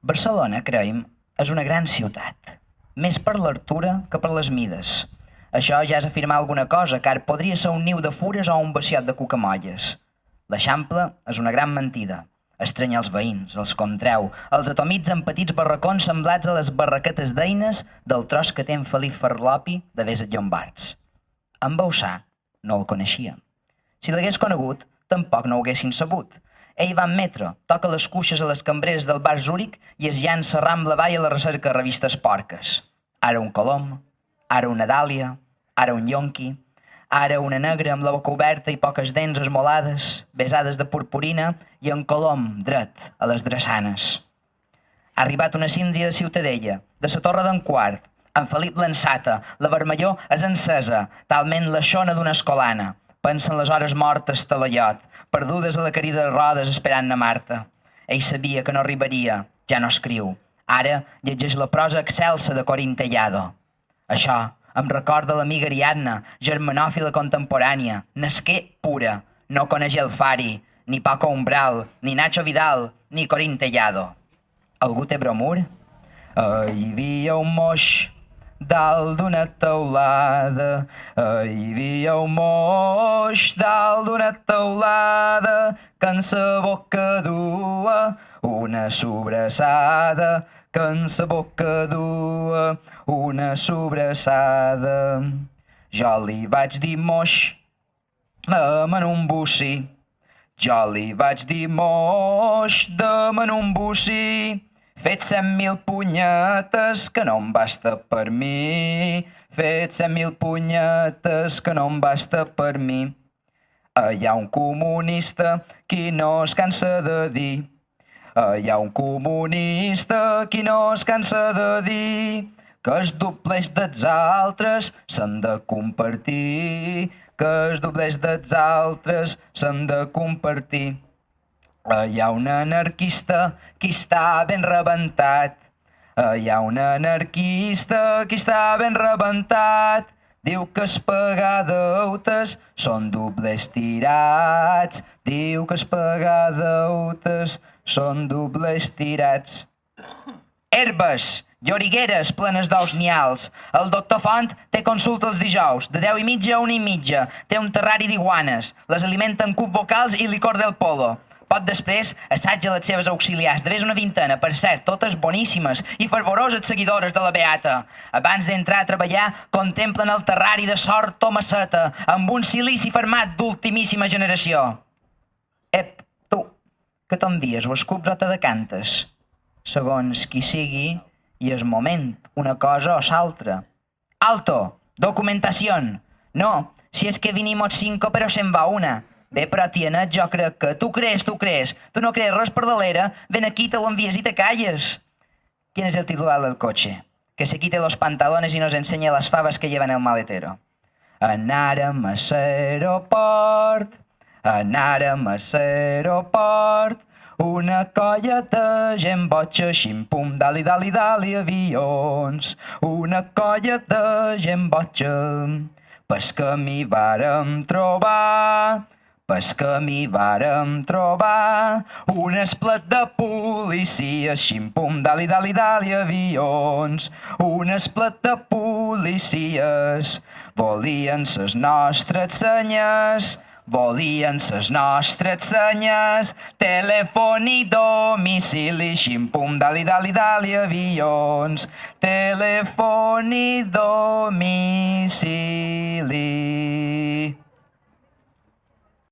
Barcelona, creiem, és una gran ciutat, més per l'altura que per les mides. Això ja és afirmar alguna cosa, car podria ser un niu de fures o un baciot de cucamolles. L'Eixample és una gran mentida. Estranya els veïns, els contreu, els atomitza en petits barracons semblats a les barraquetes d'eines del tros que té en Felip Farlopi de Beset Llombards. En Bausà no el coneixia. Si l'hagués conegut, tampoc no ho haguessin sabut. Ell va en metro, toca les cuixes a les cambreres del bar Zúrich i es llança rambla avall a la recerca de revistes porques. Ara un colom, ara una dàlia, ara un yonqui, ara una negra amb la boca oberta i poques dents esmolades, besades de purpurina i en colom dret a les drassanes. Ha arribat una síndria de Ciutadella, de la Torre d'en Quart, en Felip l'ensata, la vermellor és encesa, talment la xona d'una escolana. Pensen les hores mortes talaiot, perdudes a la querida de rodes esperant na Marta. Ell sabia que no arribaria, ja no escriu. Ara llegeix la prosa excelsa de Corín Tellado. Això em recorda l'amiga Ariadna, germanòfila contemporània, nasqué pura. No coneix el Fari, ni Paco Umbral, ni Nacho Vidal, ni Corín Tellado. Algú té bromur? Hi havia un moix dalt d'una teulada, hi havia un moix dalt d'una teulada que en sa boca dua una sobrassada, que en sa boca dua una sobrassada. Jo li vaig dir moix en un bocí, jo li vaig dir moix en un bocí. Fet 100.000 punyetes que no em basta per mi. Fet 100.000 punyetes que no em basta per mi. Hi ha un comunista qui no es cansa de dir. Hi ha un comunista qui no es cansa de dir que els doblers dels altres s'han de compartir. Que els doblers dels altres s'han de compartir. Hi ha un anarquista qui està ben rebentat. Hi ha un anarquista qui està ben rebentat. Diu que es pagar deutes són doblers tirats. Diu que es pagar deutes són doblers tirats. Herbes, llorigueres plenes d'ous nials. El doctor Font té consulta els dijous, de 10:30 a 1:30. Té un terrari d'iguanes. Les alimenta amb cub vocals i licor del polo. Poc després, assaja les seves auxiliars, de més una vintena, per cert, totes boníssimes i fervoroses seguidores de la Beata. Abans d'entrar a treballar, contemplen el terrari de sort Tomasseta, amb un silici fermat d'ultimíssima generació. Ep, tu, que t'envies o escups o te decantes? Segons qui sigui, i és moment, una cosa o s'altra. Alto, documentación. No, si és que vinimos 5 però se'n va una. Bé, però, tianet, jo crec que tu crees. Tu no crees res per dalera, ven aquí, te lo envies y te calles. ¿Quién es el titular del coche? Que se quite los pantalones y nos enseñe las favas que lleva en el maletero. Anàrem a l'aeroport, anàrem a l'aeroport, una colla de gent boja, xim-pum, dali, avions. Una colla de gent boja, pes camí vàrem trobar un esplet de policies, xim-pum, dali, avions. Un esplet de policies volien ses nostres senyes, telèfon i domicili, xim-pum, dali, avions. Telèfon i domicili.